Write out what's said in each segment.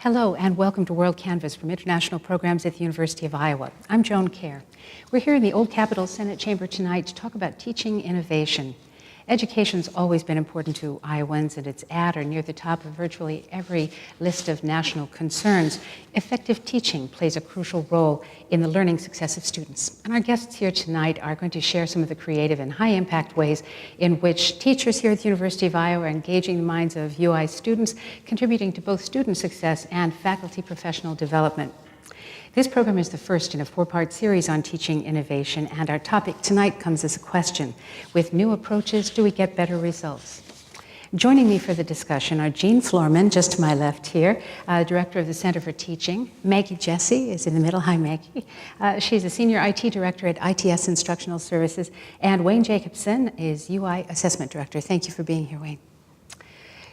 Hello and welcome to WorldCanvass from International Programs at the University of Iowa. I'm Joan Kjaer. We're here in the Old Capitol Senate Chamber tonight to talk about teaching innovation. Education's always been important to Iowans, and it's at or near the top of virtually every list of national concerns. Effective teaching plays a crucial role in the learning success of students. And our guests here tonight are going to share some of the creative and high-impact ways in which teachers here at the University of Iowa are engaging the minds of UI students, contributing to both student success and faculty professional development. This program is the first in a four-part series on teaching innovation, and our topic tonight comes as a question. With new approaches, do we get better results? Joining me for the discussion are Jean Florman, just to my left here, Director of the Center for Teaching. Maggie Jesse is in the middle. Hi, Maggie. She's a Senior IT Director at ITS Instructional Services. And Wayne Jacobson is UI Assessment Director. Thank you for being here, Wayne.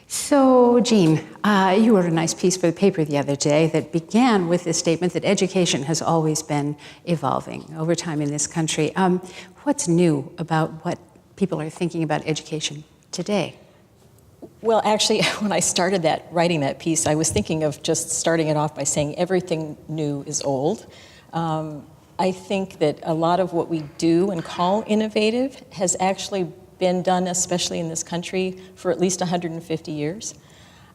So, Jean, you wrote a nice piece for the paper the other day that began with this statement that education has always been evolving over time in this country. What's new about what people are thinking about education today? Well, actually, when I started writing that piece, I was thinking of just starting it off by saying everything new is old. I think that a lot of what we do and call innovative has actually been done, especially in this country, for at least 150 years.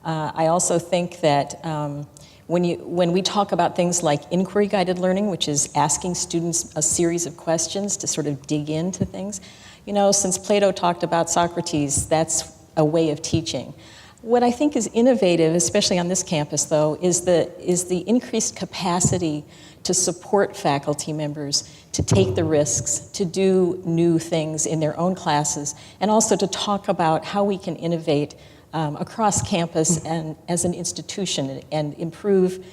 I also think that when we talk about things like inquiry-guided learning, which is asking students a series of questions to sort of dig into things, you know, since Plato talked about Socrates, that's a way of teaching. What I think is innovative, especially on this campus, though, is the increased capacity to support faculty members to take the risks, to do new things in their own classes, and also to talk about how we can innovate across campus and as an institution and improve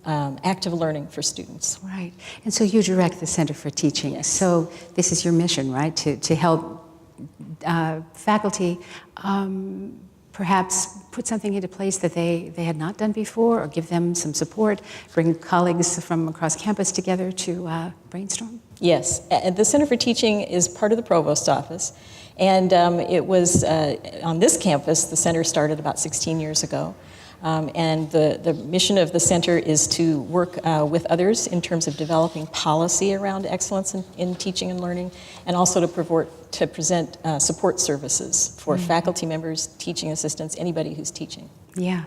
active learning for students. Right. And so you direct the Center for Teaching. Yes. So this is your mission, right? To help faculty perhaps put something into place that they had not done before, or give them some support, bring colleagues from across campus together to brainstorm? Yes, the Center for Teaching is part of the Provost's office, and it was on this campus. The center started about 16 years ago, and the mission of the center is to work with others in terms of developing policy around excellence in teaching and learning, and also to present support services for faculty members, teaching assistants, anybody who's teaching. Yeah.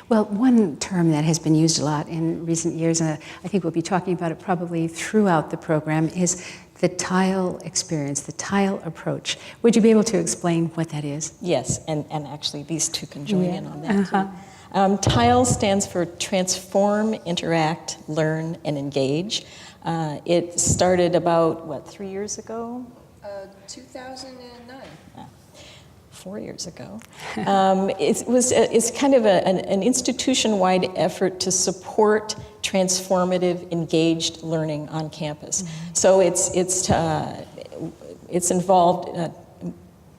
Well, one term that has been used a lot in recent years, and I think we'll be talking about it probably throughout the program, is the tile experience, the tile approach. Would you be able to explain what that is? Yes, and actually these two can join in on that too. TILE stands for Transform, Interact, Learn, and Engage. It started about, 3 years ago? 2009. 4 years ago. It's kind of an institution-wide effort to support transformative, engaged learning on campus. Mm-hmm. So it's involved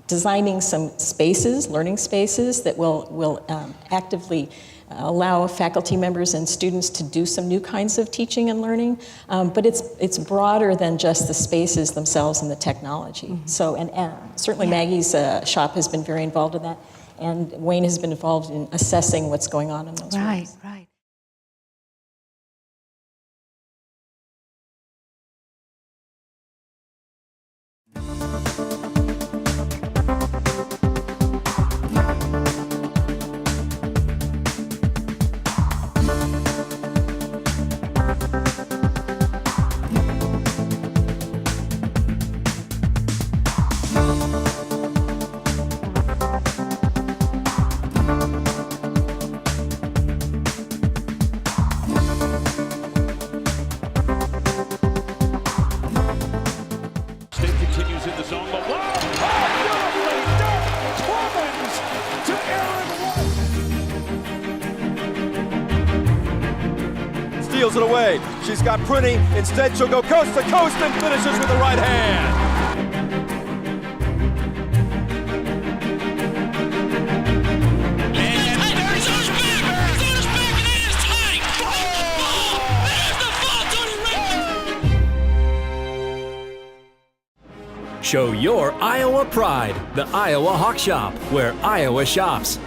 designing some spaces, learning spaces that will actively allow faculty members and students to do some new kinds of teaching and learning, but it's broader than just the spaces themselves and the technology. Mm-hmm. So, and certainly Maggie's shop has been very involved in that, and Wayne has been involved in assessing what's going on in those rooms. Right. Steals it away. She's got Pruny. Instead, she'll go coast to coast and finishes with the right hand. Show your Iowa pride, the Iowa Hawk Shop, where Iowa shops.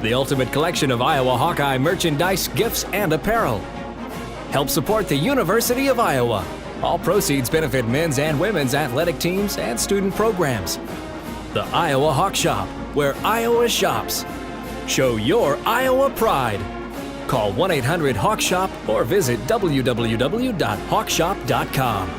the ultimate collection of Iowa Hawkeye merchandise, gifts, and apparel. Help support the University of Iowa. All proceeds benefit men's and women's athletic teams and student programs. The Iowa Hawk Shop, where Iowa shops. Show your Iowa pride. Call 1-800-HAWK-SHOP or visit www.hawkshop.com.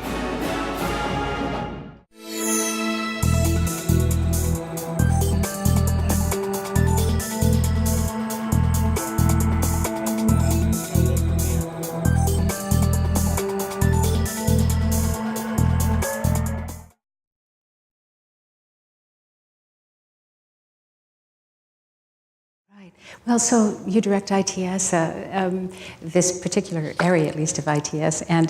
Right. Well, so you direct ITS, this particular area, at least, of ITS, and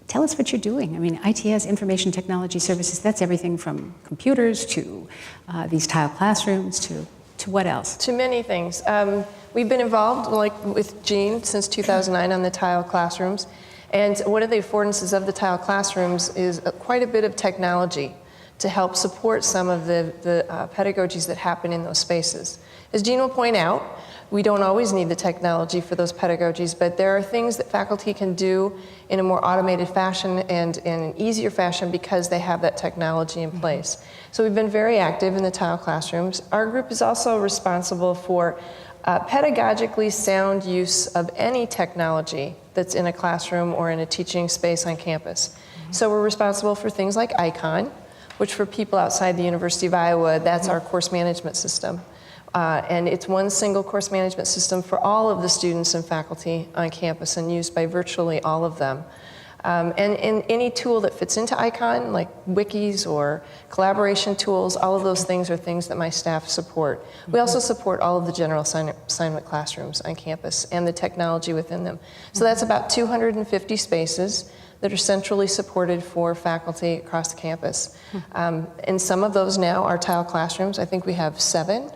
tell us what you're doing. I mean, ITS, Information Technology Services, that's everything from computers to these tile classrooms to what else? To many things. We've been involved, like with Jean, since 2009 on the tile classrooms. And one of the affordances of the tile classrooms is quite a bit of technology to help support some of the pedagogies that happen in those spaces. As Jean will point out, we don't always need the technology for those pedagogies, but there are things that faculty can do in a more automated fashion and in an easier fashion because they have that technology in place. So we've been very active in the tile classrooms. Our group is also responsible for pedagogically sound use of any technology that's in a classroom or in a teaching space on campus. So we're responsible for things like ICON, which for people outside the University of Iowa, that's our course management system. And it's one single course management system for all of the students and faculty on campus and used by virtually all of them. And any tool that fits into ICON, like wikis or collaboration tools, all of those things are things that my staff support. We also support all of the general assignment classrooms on campus and the technology within them. So that's about 250 spaces that are centrally supported for faculty across the campus. And some of those now are tile classrooms. I think we have 7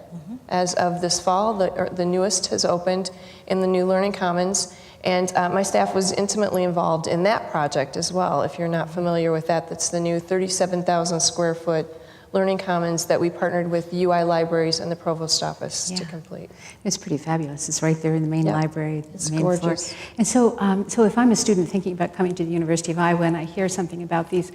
as of this fall. The newest has opened in the new Learning Commons. And my staff was intimately involved in that project as well. If you're not familiar with that, that's the new 37,000 square foot Learning Commons that we partnered with UI Libraries and the Provost Office to complete. It's pretty fabulous. It's right there in the main library, It's the main gorgeous. floor. And so, so if I'm a student thinking about coming to the University of Iowa and I hear something about these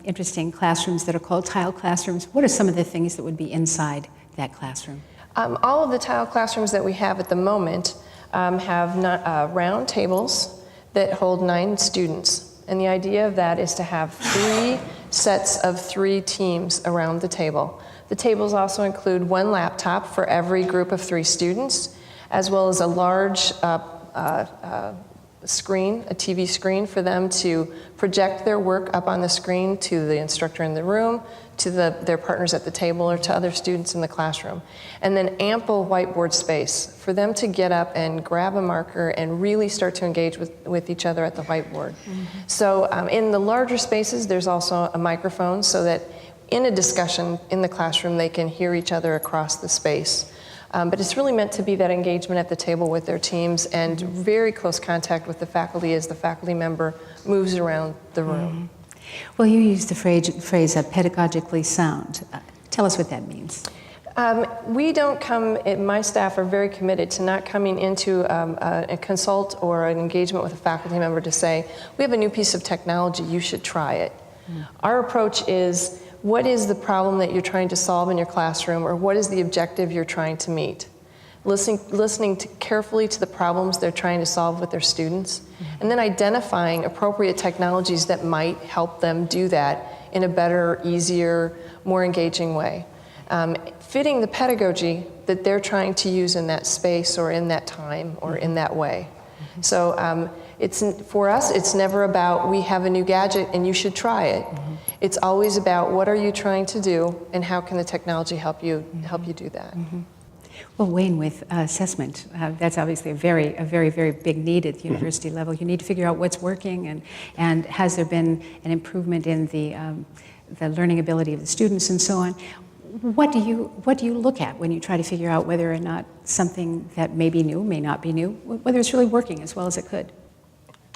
interesting classrooms that are called tile classrooms, what are some of the things that would be inside that classroom? All of the tile classrooms that we have at the moment have round tables that hold 9 students. And the idea of that is to have 3 sets of 3 teams around the table. The tables also include 1 laptop for every group of 3 students, as well as a large screen, a TV screen, for them to project their work up on the screen to the instructor in the room, to their partners at the table, or to other students in the classroom. And then ample whiteboard space for them to get up and grab a marker and really start to engage with each other at the whiteboard. So in the larger spaces, there's also a microphone so that in a discussion in the classroom, they can hear each other across the space. But it's really meant to be that engagement at the table with their teams and very close contact with the faculty as the faculty member moves around the room. Well, you used the phrase pedagogically sound. Tell us what that means. We don't come, my staff are very committed to not coming into a consult or an engagement with a faculty member to say, we have a new piece of technology, you should try it. Our approach is, what is the problem that you're trying to solve in your classroom, or what is the objective you're trying to meet? Listening carefully to the problems they're trying to solve with their students, and then identifying appropriate technologies that might help them do that in a better, easier, more engaging way. Fitting the pedagogy that they're trying to use in that space or in that time or in that way. So for us, it's never about, we have a new gadget and you should try it. It's always about, what are you trying to do and how can the technology help you do that. Well, Wayne, with assessment, that's obviously a very, very big need at the university level. You need to figure out what's working and has there been an improvement in the learning ability of the students and so on. What do you look at when you try to figure out whether or not something that may be new, may not be new, whether it's really working as well as it could?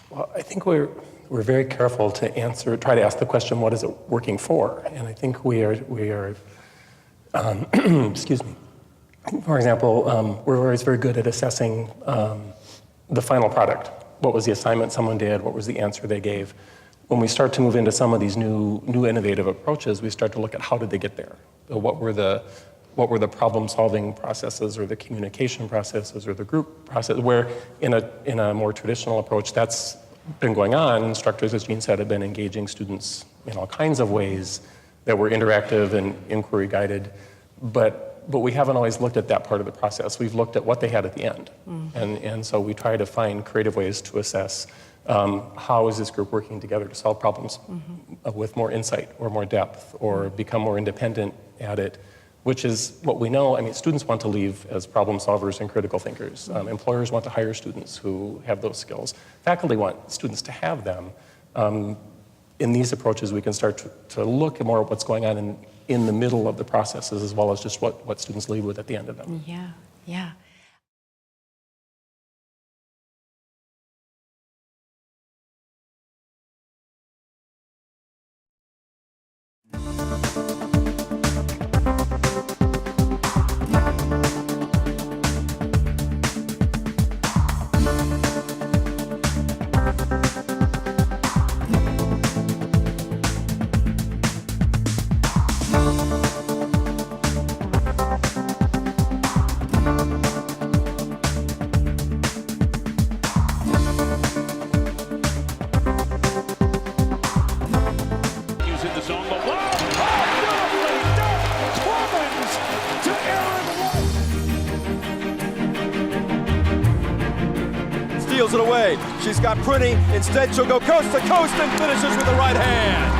Well, I think we're very careful to try to ask the question, what is it working for? And I think we are excuse me, For example, we're always very good at assessing the final product. What was the assignment someone did? What was the answer they gave? When we start to move into some of these new innovative approaches, we start to look at how did they get there? What were the problem-solving processes or the communication processes or the group process, where in a more traditional approach, that's been going on. Instructors, as Jean said, have been engaging students in all kinds of ways that were interactive and inquiry-guided, but we haven't always looked at that part of the process. We've looked at what they had at the end. And so we try to find creative ways to assess how is this group working together to solve problems with more insight or more depth or become more independent at it, which is what we know. I mean, students want to leave as problem solvers and critical thinkers. Employers want to hire students who have those skills. Faculty want students to have them. In these approaches, we can start to look more at what's going on in the middle of the processes as well as just what students leave with at the end of them. Yeah, yeah. Steals it away. She's got Pruny. Instead, she'll go coast to coast and finishes with the right hand.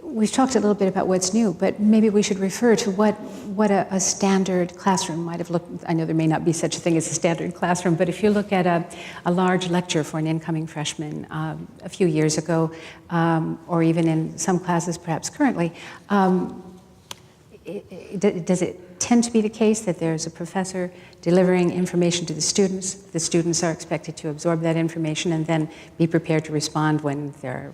We've talked a little bit about what's new, but maybe we should refer to what a standard classroom might have looked. I know there may not be such a thing as a standard classroom, but if you look at a large lecture for an incoming freshman a few years ago, or even in some classes perhaps currently, does it tend to be the case that there's a professor delivering information to the students are expected to absorb that information and then be prepared to respond when they're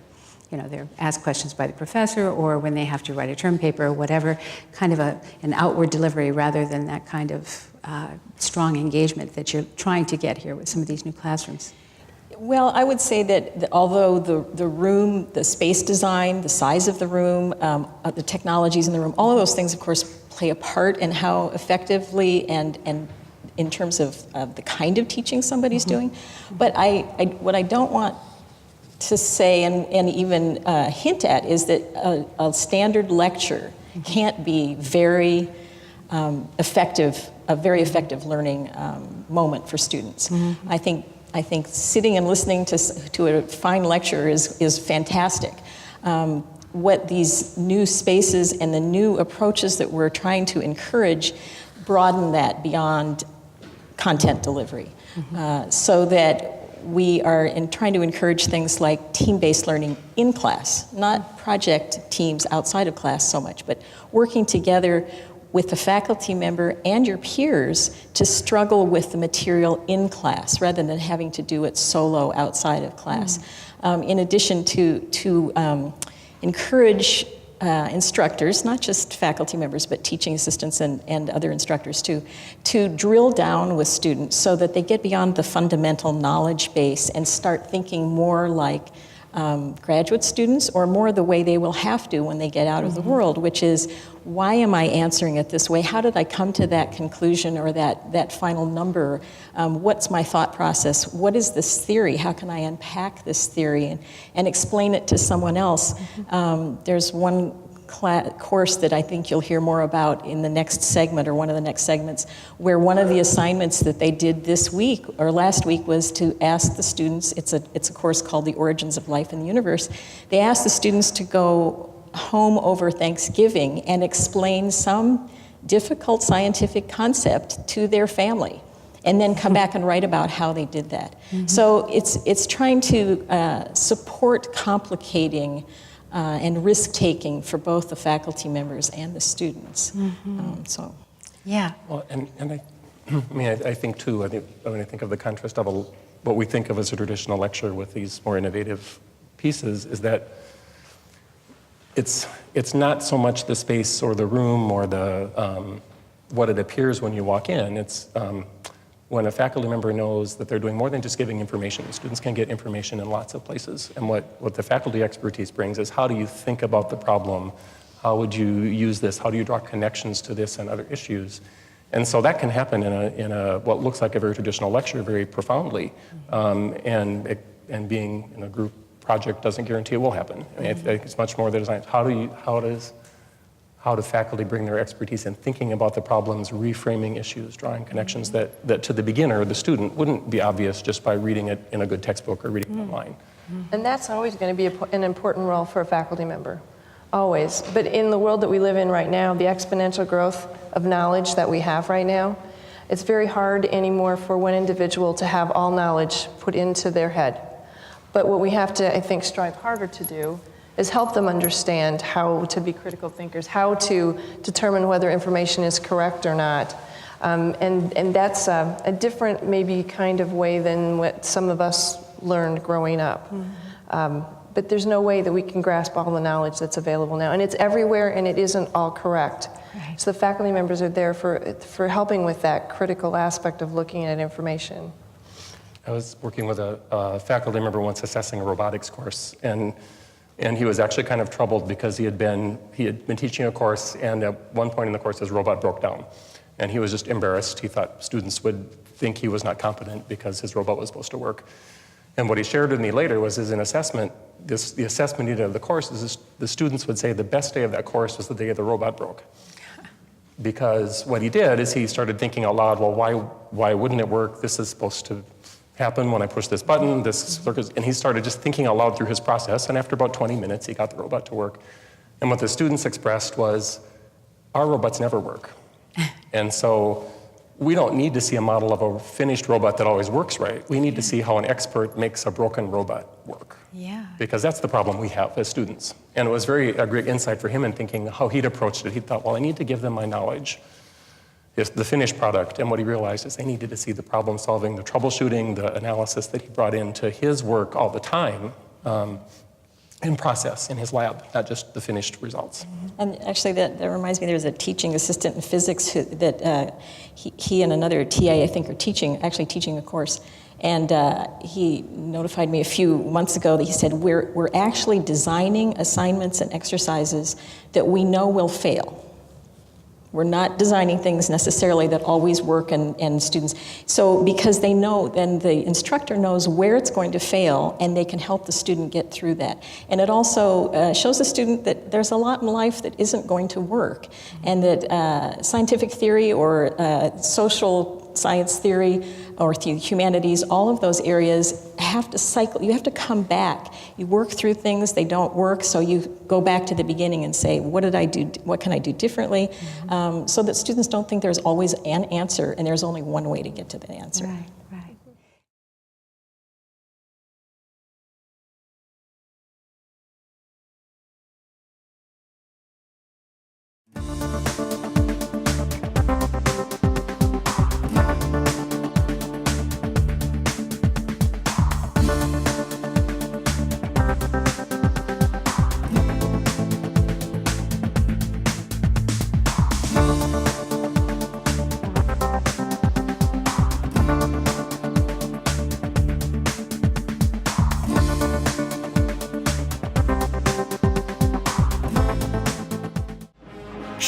asked questions by the professor or when they have to write a term paper or whatever, kind of an outward delivery rather than that kind of strong engagement that you're trying to get here with some of these new classrooms? Well, I would say that although the room, the space design, the size of the room, the technologies in the room, all of those things, of course, play a part in how effectively and in terms of the kind of teaching somebody's doing. But what I don't want to say and even hint at is that a standard lecture can't be very effective, a very effective learning moment for students. I think sitting and listening to a fine lecture is fantastic. What these new spaces and the new approaches that we're trying to encourage broaden that beyond content delivery, so that we are trying to encourage things like team-based learning in class, not project teams outside of class so much, but working together with the faculty member and your peers to struggle with the material in class rather than having to do it solo outside of class. In addition to encourage instructors, not just faculty members, but teaching assistants and other instructors too, to drill down with students so that they get beyond the fundamental knowledge base and start thinking more like graduate students, or more the way they will have to when they get out of the world, which is, why am I answering it this way? How did I come to that conclusion or that final number? What's my thought process? What is this theory? How can I unpack this theory and explain it to someone else? There's one course that I think you'll hear more about in the next segment, or one of the next segments, where one of the assignments that they did this week or last week was to ask the students, it's a course called The Origins of Life in the Universe. They asked the students to go home over Thanksgiving and explain some difficult scientific concept to their family, and then come back and write about how they did that. So it's trying to support complicating and risk-taking for both the faculty members and the students. Yeah. Well, and I think too, when I think of the contrast of what we think of as a traditional lecture with these more innovative pieces, is that it's not so much the space or the room or the what it appears when you walk in. It's when a faculty member knows that they're doing more than just giving information. Students can get information in lots of places. And what the faculty expertise brings is, how do you think about the problem? How would you use this? How do you draw connections to this and other issues? And so that can happen in a what looks like a very traditional lecture very profoundly. And being in a group project doesn't guarantee it will happen. I mean, I think it's much more the design. How do faculty bring their expertise in thinking about the problems, reframing issues, drawing connections that to the beginner, the student, wouldn't be obvious just by reading it in a good textbook or reading it online. And that's always going to be an important role for a faculty member, always. But in the world that we live in right now, the exponential growth of knowledge that we have right now, it's very hard anymore for one individual to have all knowledge put into their head. But what we have to, I think, strive harder to do is help them understand how to be critical thinkers, how to determine whether information is correct or not. And that's a different, maybe, kind of way than what some of us learned growing up. But there's no way that we can grasp all the knowledge that's available now. And it's everywhere, and it isn't all correct. Right. So the faculty members are there for helping with that critical aspect of looking at information. I was working with a faculty member once assessing a robotics course, and he was actually kind of troubled because he had been teaching a course, and at one point in the course his robot broke down. And he was just embarrassed. He thought students would think he was not competent because his robot was supposed to work. And what he shared with me later was, as an assessment, the assessment needed of the course is the students would say the best day of that course was the day the robot broke. Because what he did is he started thinking out loud, well, why wouldn't it work? This is supposed to happen when I push this button, and he started just thinking out loud through his process, and after about 20 minutes, he got the robot to work. And what the students expressed was, our robots never work. And so we don't need to see a model of a finished robot that always works right. We need to see how an expert makes a broken robot work. Yeah. Because that's the problem we have as students. And it was a great insight for him in thinking how he'd approached it. He thought, well, I need to give them my knowledge, the finished product, and what he realized is they needed to see the problem solving, the troubleshooting, the analysis that he brought into his work all the time in process in his lab, not just the finished results. And actually that reminds me, there's a teaching assistant in physics that he and another TA, I think, are teaching a course. And he notified me a few months ago that he said, we're actually designing assignments and exercises that we know will fail. We're not designing things necessarily that always work and students. So because they know, then the instructor knows where it's going to fail, and they can help the student get through that. And it also shows the student that there's a lot in life that isn't going to work, and that scientific theory or social science theory or humanities, all of those areas have to cycle. You have to come back. You work through things, they don't work, so you go back to the beginning and say, what did I do? What can I do differently? So that students don't think there's always an answer and there's only one way to get to the answer. Right, right.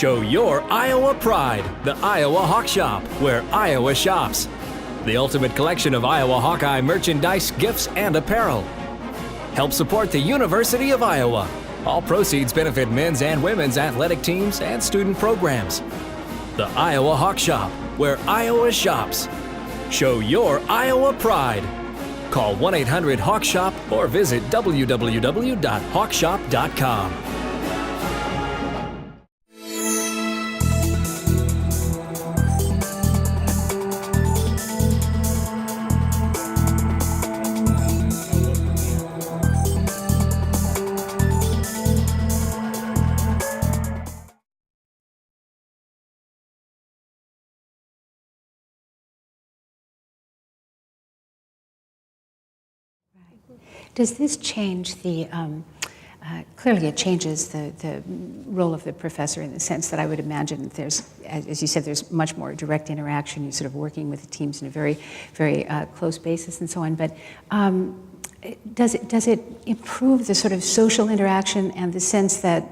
Show your Iowa pride, the Iowa Hawk Shop, where Iowa shops. The ultimate collection of Iowa Hawkeye merchandise, gifts, and apparel. Help support the University of Iowa. All proceeds benefit men's and women's athletic teams and student programs. The Iowa Hawk Shop, where Iowa shops. Show your Iowa pride. Call 1-800-HAWK-SHOP or visit www.hawkshop.com. Does this change the, clearly it changes the role of the professor in the sense that I would imagine there's, as you said, there's much more direct interaction, you're sort of working with the teams in a very, very close basis and so on, but does it improve the sort of social interaction and the sense that,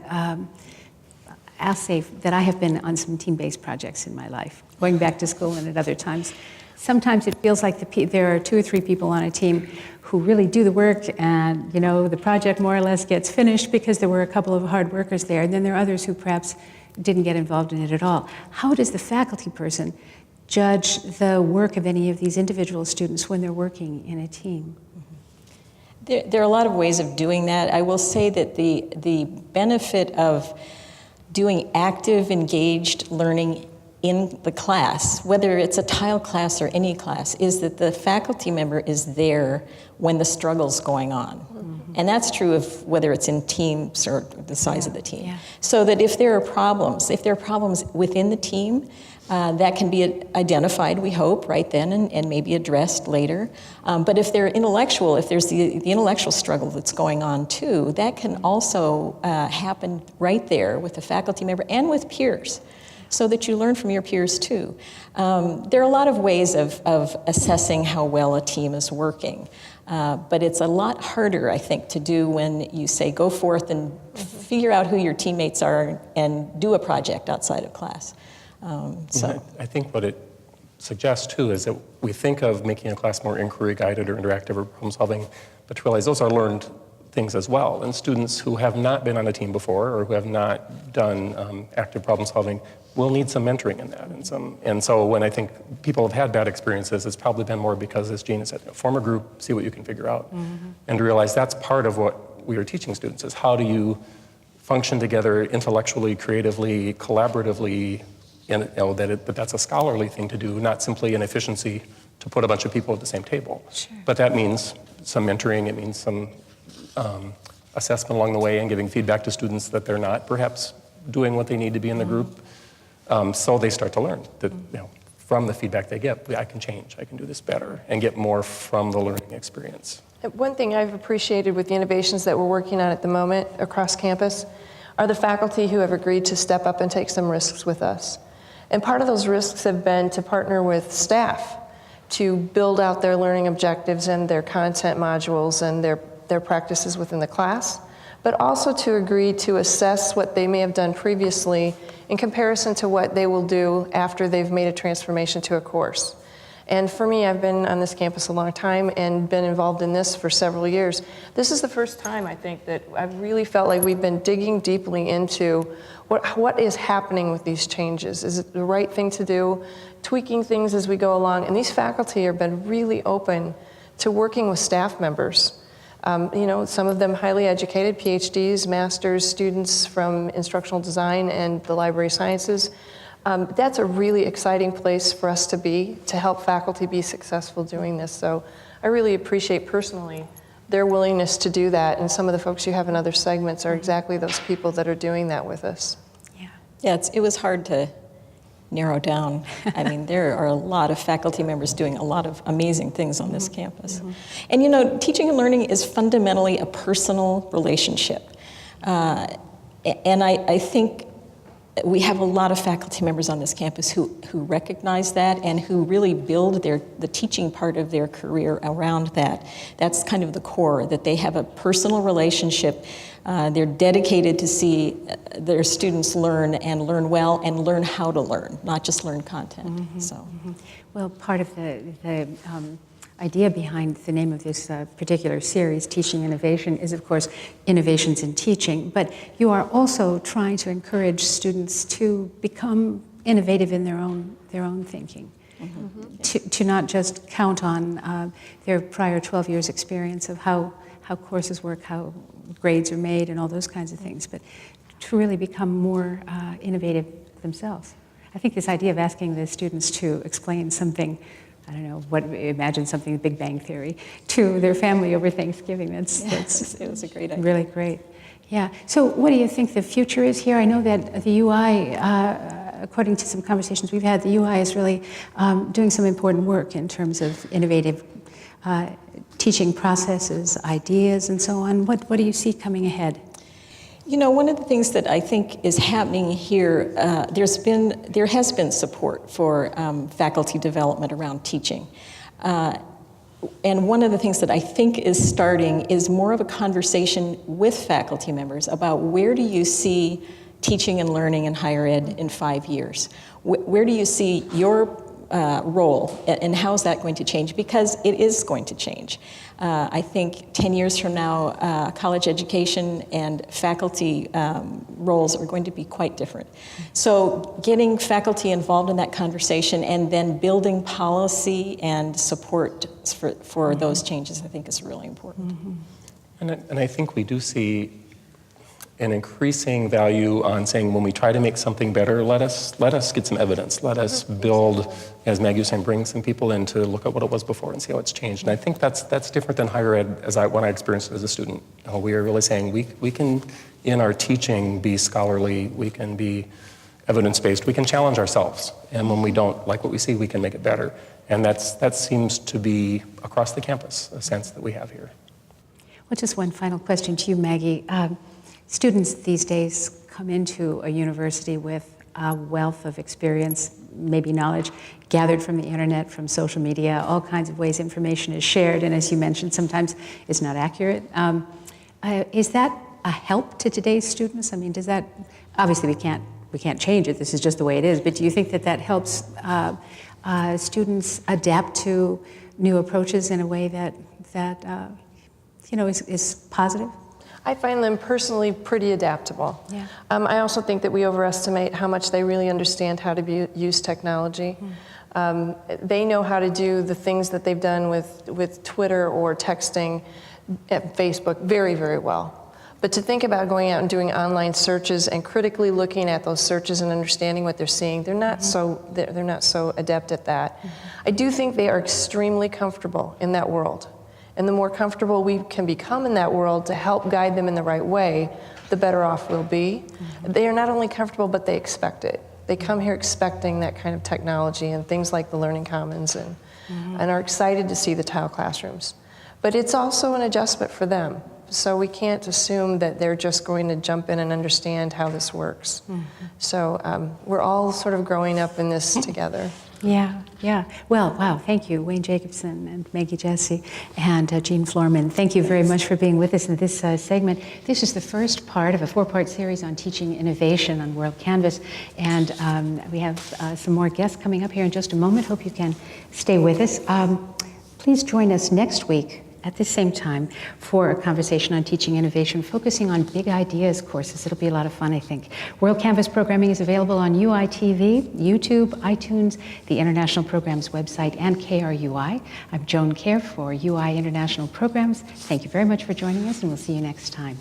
I'll say that I have been on some team-based projects in my life, going back to school and at other times. Sometimes it feels like there are 2 or 3 people on a team who really do the work, and the project more or less gets finished because there were a couple of hard workers there, and then there are others who perhaps didn't get involved in it at all. How does the faculty person judge the work of any of these individual students when they're working in a team? There are a lot of ways of doing that. I will say that the benefit of doing active, engaged learning in the class, whether it's a tile class or any class, is that the faculty member is there when the struggle's going on. Mm-hmm. And that's true of whether it's in teams or the size of the team. Yeah. So that if there are problems within the team, that can be identified, we hope, right then and maybe addressed later. But if they're intellectual, if there's the intellectual struggle that's going on too, that can also happen right there with the faculty member and with peers, so that you learn from your peers too. There are a lot of ways of assessing how well a team is working, but it's a lot harder, I think, to do when you say go forth and figure out who your teammates are and do a project outside of class. So I think what it suggests too is that we think of making a class more inquiry guided or interactive or problem solving, but to realize those are learned things as well. And students who have not been on a team before or who have not done active problem solving will need some mentoring in that. And so when I think people have had bad experiences, it's probably been more because, as Jean said, form a group, see what you can figure out. Mm-hmm. And to realize that's part of what we are teaching students is how do you function together intellectually, creatively, collaboratively, and that's a scholarly thing to do, not simply an efficiency to put a bunch of people at the same table. Sure. But that means some mentoring, it means some assessment along the way and giving feedback to students that they're not perhaps doing what they need to be in the group. So they start to learn that from the feedback they get, I can change, I can do this better, and get more from the learning experience. One thing I've appreciated with the innovations that we're working on at the moment across campus are the faculty who have agreed to step up and take some risks with us. And part of those risks have been to partner with staff to build out their learning objectives and their content modules and their practices within the class, but also to agree to assess what they may have done previously in comparison to what they will do after they've made a transformation to a course. And for me, I've been on this campus a long time and been involved in this for several years. This is the first time, I think, that I've really felt like we've been digging deeply into what is happening with these changes. Is it the right thing to do? Tweaking things as we go along. And these faculty have been really open to working with staff members. Some of them highly educated, PhDs, master's students from instructional design and the library sciences. That's a really exciting place for us to be, to help faculty be successful doing this. So I really appreciate personally their willingness to do that. And some of the folks you have in other segments are exactly those people that are doing that with us. Yeah, it was hard to narrow down. I mean, there are a lot of faculty members doing a lot of amazing things on this campus. Mm-hmm. And teaching and learning is fundamentally a personal relationship. And I think we have a lot of faculty members on this campus who recognize that and who really build the teaching part of their career around that. That's kind of the core, that they have a personal relationship. They're dedicated to see their students learn and learn well and learn how to learn, not just learn content. Mm-hmm. So. Mm-hmm. Well, part of the idea behind the name of this particular series, Teaching Innovation, is of course innovations in teaching, but you are also trying to encourage students to become innovative in their own thinking. Mm-hmm. To not just count on their prior 12 years experience of how courses work, how grades are made and all those kinds of things, but to really become more innovative themselves. I think this idea of asking the students to explain something, I don't know, imagine something, the Big Bang Theory, to their family over Thanksgiving, it was a great idea. Really great. Yeah. So what do you think the future is here? I know that the UI, according to some conversations we've had, the UI is really doing some important work in terms of innovative teaching processes, ideas, and so on. What do you see coming ahead? You know, one of the things that I think is happening here, there has been support for faculty development around teaching. And one of the things that I think is starting is more of a conversation with faculty members about where do you see teaching and learning in higher ed in 5 years? Where do you see your role, and how is that going to change? Because it is going to change. I think 10 years from now, college education and faculty roles are going to be quite different. So getting faculty involved in that conversation and then building policy and support for those changes, I think is really important. Mm-hmm. And I think we do see an increasing value on saying when we try to make something better, let us get some evidence. Let us build, as Maggie was saying, bring some people in to look at what it was before and see how it's changed. And I think that's different than higher ed when I experienced it as a student. We are really saying we can, in our teaching, be scholarly, we can be evidence-based, we can challenge ourselves. And when we don't like what we see, we can make it better. And that seems to be across the campus, a sense that we have here. Well, just one final question to you, Maggie. Students these days come into a university with a wealth of experience, maybe knowledge, gathered from the internet, from social media, all kinds of ways information is shared, and as you mentioned, sometimes it's not accurate. Is that a help to today's students? I mean, does that, obviously we can't change it, this is just the way it is, but do you think that helps students adapt to new approaches in a way that is positive? I find them personally pretty adaptable. Yeah. I also think that we overestimate how much they really understand how to use technology. They know how to do the things that they've done with Twitter or texting at Facebook very, very well. But to think about going out and doing online searches and critically looking at those searches and understanding what they're seeing, they're not so adept at that. I do think they are extremely comfortable in that world. And the more comfortable we can become in that world to help guide them in the right way, the better off we'll be. They are not only comfortable, but they expect it. They come here expecting that kind of technology and things like the Learning Commons and are excited to see the tile classrooms. But it's also an adjustment for them. So we can't assume that they're just going to jump in and understand how this works. So we're all sort of growing up in this together. Yeah. Well, wow, thank you, Wayne Jacobson and Maggie Jesse and Jean Florman. Thank you very much for being with us in this segment. This is the first part of a 4-part series on teaching innovation on WorldCanvass. And we have some more guests coming up here in just a moment. Hope you can stay with us. Please join us next week at the same time for a conversation on teaching innovation, focusing on big ideas courses. It'll be a lot of fun, I think. WorldCanvass programming is available on UITV, YouTube, iTunes, the International Programs website, and KRUI. I'm Joan Kjaer for UI International Programs. Thank you very much for joining us, and we'll see you next time.